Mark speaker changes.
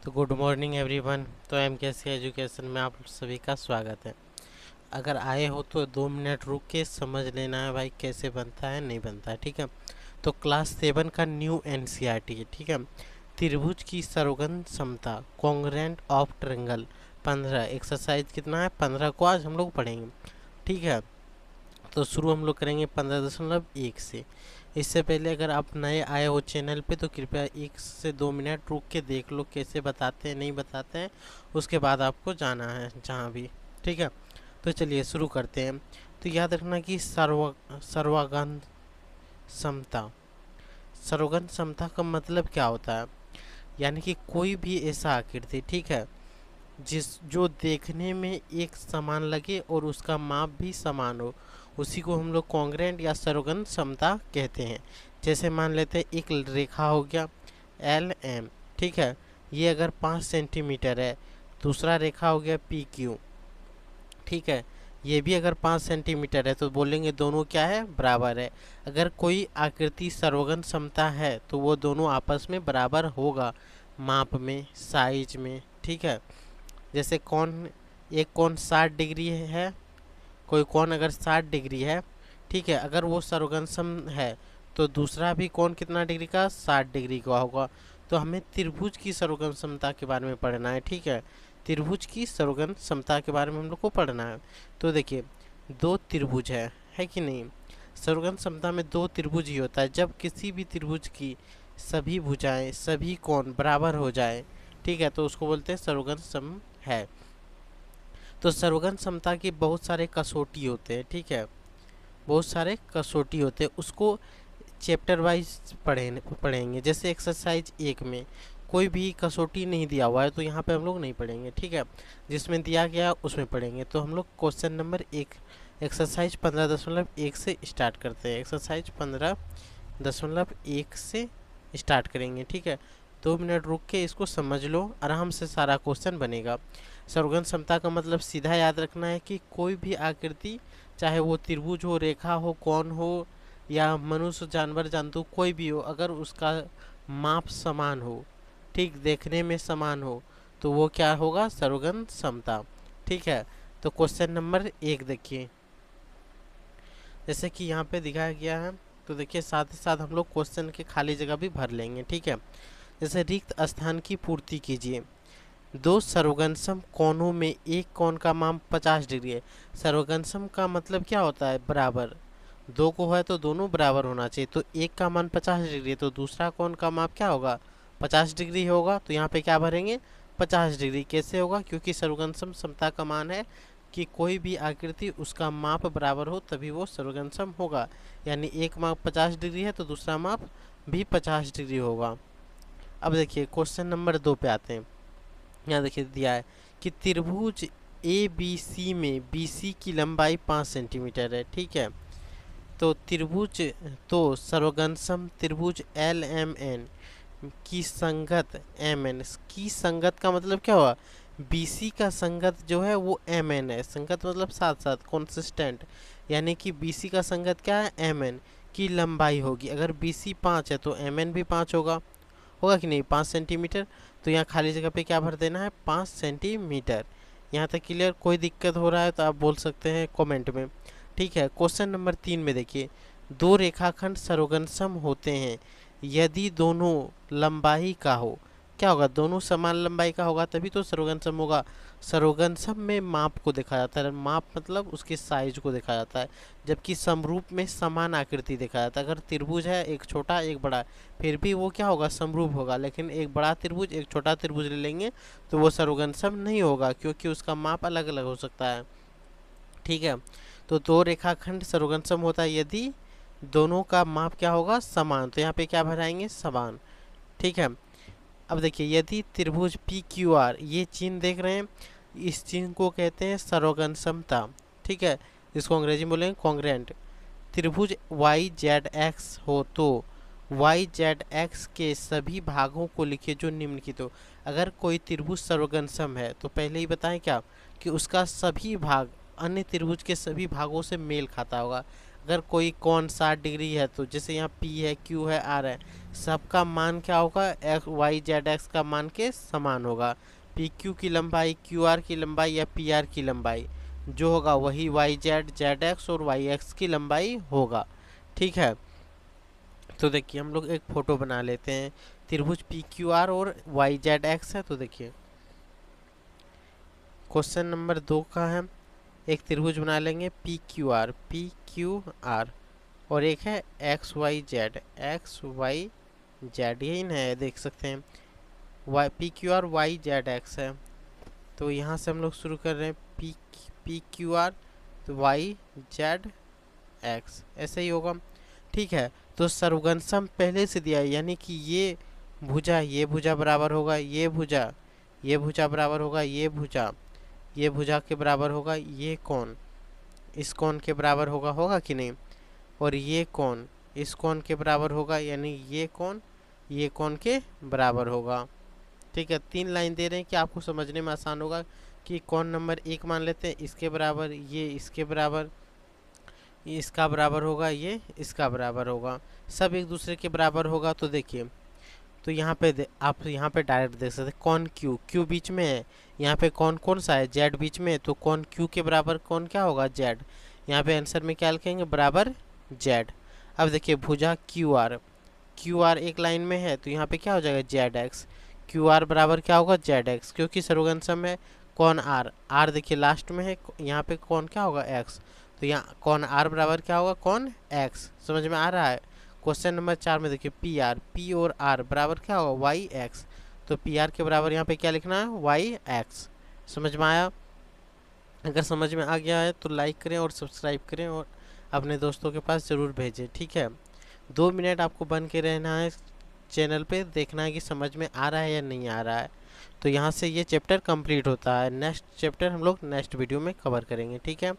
Speaker 1: तो good morning everyone. तो MKC education में आप सभी का स्वागत है। अगर आए हो तो 2 मिनट रुक के समझ लेना है भाई, कैसे बनता है नहीं बनता है, ठीक है। तो क्लास 7 का न्यू एनसीईआरटी है, ठीक है। त्रिभुज की सर्वगन समता, कॉन्ग्रेंट ऑफ ट्रायंगल 15, एक्सरसाइज कितना है 15 को आज हम लोग पढ़ेंगे, ठीक है। तो शुरू हम लोग करेंगे 15.1 से। इससे पहले अगर आप नए आए हो चैनल पे तो कृपया 1 से 2 मिनट रुक के देख लो कैसे बताते हैं नहीं बताते हैं, उसके बाद आपको जाना है जहाँ भी, ठीक है। तो चलिए शुरू करते हैं। तो याद रखना कि सर्वागन समता, सर्वगन समता का मतलब क्या होता है, यानी कि कोई भी ऐसा आकृति, ठीक है, जिस जो देखने में एक समान लगे और उसका माप भी समान हो, उसी को हम लोग कॉन्ग्रेंट या सर्वगन समता कहते हैं। जैसे मान लेते हैं एक रेखा हो गया एल एम, ठीक है, ये अगर 5 सेंटीमीटर है, दूसरा रेखा हो गया पी क्यू, ठीक है, ये भी अगर 5 सेंटीमीटर है, तो बोलेंगे दोनों क्या है, बराबर है। अगर कोई आकृति सर्वगन समता है तो वो दोनों आपस में बराबर होगा, माप में, साइज में, ठीक है। जैसे कौन, एक कौन 60 डिग्री है, कोई कौन अगर 60 डिग्री है, ठीक है, अगर वो सर्वगनसम है तो दूसरा भी कौन कितना डिग्री का, 60 डिग्री का होगा। तो हमें त्रिभुज की सर्वगन समता के बारे में पढ़ना है, ठीक है। त्रिभुज की सर्वगन समता के बारे में हम लोग को पढ़ना है। तो देखिए, दो त्रिभुज है कि नहीं। सर्वगन समता में दो त्रिभुज ही होता है, जब किसी भी त्रिभुज की सभी भुजाएं, सभी कोण बराबर हो जाए, ठीक है, तो उसको बोलते हैं सर्वगन सम है। तो सर्वगन समता के बहुत सारे कसौटी होते हैं, ठीक है, बहुत सारे कसौटी होते हैं, उसको चैप्टर वाइज पढ़ेंगे। जैसे एक्सरसाइज 1 में कोई भी कसौटी नहीं दिया हुआ है तो यहाँ पे हम लोग नहीं पढ़ेंगे, ठीक है। जिसमें दिया गया उसमें पढ़ेंगे। तो हम लोग क्वेश्चन नंबर 1 एक्सरसाइज 15.1 से स्टार्ट करते हैं। एक्सरसाइज 15.1 से स्टार्ट करेंगे, ठीक है। 2 मिनट रुक के इसको समझ लो, आराम से सारा क्वेश्चन बनेगा। सर्वगन समता का मतलब सीधा याद रखना है कि कोई भी आकृति, चाहे वो त्रिभुज हो, रेखा हो, कौन हो, या मनुष्य, जानवर, जंतु कोई भी हो, अगर उसका माप समान हो, ठीक, देखने में समान हो, तो वो क्या होगा, सर्वगन समता, ठीक है। तो क्वेश्चन नंबर 1 देखिए, जैसे कि यहाँ पे दिखाया गया है। तो देखिए, साथ ही साथ हम लोग क्वेश्चन के खाली जगह भी भर लेंगे, ठीक है। जैसे रिक्त स्थान की पूर्ति कीजिए। दो सर्वगनसम कोणों में एक कोण का माप 50 डिग्री है। सर्वगनसम का मतलब क्या होता है, बराबर। दो को है तो दोनों बराबर होना चाहिए। तो एक का मान 50 डिग्री है तो दूसरा कोण का माप क्या होगा, 50 डिग्री होगा। तो यहाँ पे क्या भरेंगे, 50 डिग्री। कैसे होगा, क्योंकि सर्वगनसम समता का मान है कि कोई भी आकृति उसका माप बराबर हो तभी वो सर्वगनसम होगा। यानी एक माप 50 डिग्री है तो दूसरा माप भी 50 डिग्री होगा। अब देखिए क्वेश्चन नंबर 2 पे आते हैं। यहाँ देखिए दिया है कि त्रिभुज ए बी सी में बी सी की लंबाई 5 सेंटीमीटर है, ठीक है। तो त्रिभुज, तो सर्वगनसम त्रिभुज एल एम एन की संगत एम एन की संगत का मतलब क्या हुआ, बी सी का संगत जो है वो एम एन है। संगत मतलब साथ साथ, कॉन्सिस्टेंट, यानी कि बी सी का संगत क्या है, एम एन की लंबाई होगी। अगर बी सी 5 है तो एम एन भी 5 होगा, होगा कि नहीं, 5 सेंटीमीटर। तो यहाँ खाली जगह पे क्या भर देना है, 5 सेंटीमीटर। यहाँ तक क्लियर, कोई दिक्कत हो रहा है तो आप बोल सकते हैं कमेंट में, ठीक है। क्वेश्चन नंबर 3 में देखिए, दो रेखाखंड सर्वगनसम होते हैं यदि दोनों लंबाई का हो। क्या होगा, दोनों समान लंबाई का होगा तभी तो सर्वगनसम होगा। सर्वगनसम में माप को देखा जाता है, माप मतलब उसके साइज को देखा जाता है, जबकि समरूप में समान आकृति देखा जाता है। अगर त्रिभुज है, एक छोटा एक बड़ा, फिर भी वो क्या होगा, समरूप होगा। लेकिन एक बड़ा त्रिभुज एक छोटा त्रिभुज ले लेंगे तो वो सर्वगनसम नहीं होगा, क्योंकि उसका माप अलग अलग हो सकता है, ठीक है। तो दो रेखाखंड सर्वगनसम होता है यदि दोनों का माप क्या होगा, समान। तो यहाँ पे क्या भराएंगे, समान, ठीक है। अब देखिए, यदि त्रिभुज पी क्यू आर, ये चिन्ह देख रहे हैं, इस चिन्ह को कहते हैं सर्वगन समता, ठीक है। इसको अंग्रेजी में बोलेंगे कॉन्ग्रेंट। त्रिभुज वाई जेड एक्स हो तो वाई जेड एक्स के सभी भागों को लिखिए जो निम्नलिखित हो। अगर कोई त्रिभुज सर्वगनसम है तो पहले ही बताएं क्या, कि उसका सभी भाग अन्य त्रिभुज के सभी भागों से मेल खाता होगा। अगर कोई कोण 60 डिग्री है तो जैसे यहाँ पी है, क्यू है, आर है, सबका मान क्या होगा, एक्स वाई जेड एक्स का मान के समान होगा। पी क्यू की लंबाई, क्यू आर की लंबाई या पी आर की लंबाई जो होगा वही वाई जेड जेड एक्स और वाई एक्स की लंबाई होगा। ठीक है, तो देखिए हम लोग एक फोटो बना लेते हैं। त्रिभुज पी क्यू आर और वाई जेड एक्स है। तो देखिए क्वेश्चन नंबर 2 का है, एक त्रिभुज बना लेंगे पी क्यू आर और एक है एक्स वाई जेड, यही ना है, देख सकते हैं Y P Q R Y Z X है। तो यहाँ से हम लोग शुरू कर रहे हैं पी क्यू आर तो वाई जेड एक्स ऐसे ही होगा। ठीक है, तो सर्वगंशम पहले से दिया है, यानी कि ये भुजा बराबर होगा ये भुजा बराबर होगा ये भुजा के बराबर होगा ये कोण इस कोण के बराबर होगा कि नहीं, और ये कोण इस कोण के बराबर होगा, यानी ये कोण के बराबर होगा। ठीक है, 3 लाइन दे रहे हैं कि आपको समझने में आसान होगा कि कोण नंबर 1 मान लेते हैं, इसके बराबर ये इसके बराबर, ये इसका बराबर होगा, ये इसका बराबर होगा, सब एक दूसरे के बराबर होगा। तो देखिए, तो यहाँ पे आप यहाँ पे डायरेक्ट देख सकते हैं कौन क्यू बीच में है, यहाँ पे कौन सा है जेड बीच में है, तो कौन क्यू के बराबर कौन क्या होगा जेड, यहाँ पे आंसर में क्या लिखेंगे बराबर जेड। अब देखिए भुजा क्यू आर एक लाइन में है तो यहाँ पे क्या हो जाएगा जेड एक्स, क्यू आर बराबर क्या होगा जेड एक्स, क्योंकि सर्वगंशम है कौन आर देखिए लास्ट में है, यहाँ पे कौन क्या होगा एक्स, तो यहाँ कौन आर बराबर क्या होगा कौन एक्स। समझ में आ रहा है। क्वेश्चन नंबर 4 में देखिए पी और आर बराबर क्या होगा वाई एक्स, तो पी आर के बराबर यहाँ पे क्या लिखना है वाई एक्स। समझ में आया। अगर समझ में आ गया है तो लाइक करें और सब्सक्राइब करें और अपने दोस्तों के पास ज़रूर भेजें। ठीक है, 2 मिनट आपको बन के रहना है चैनल पे, देखना है कि समझ में आ रहा है या नहीं आ रहा है। तो यहाँ से ये चैप्टर कंप्लीट होता है, नेक्स्ट चैप्टर हम लोग नेक्स्ट वीडियो में कवर करेंगे। ठीक है।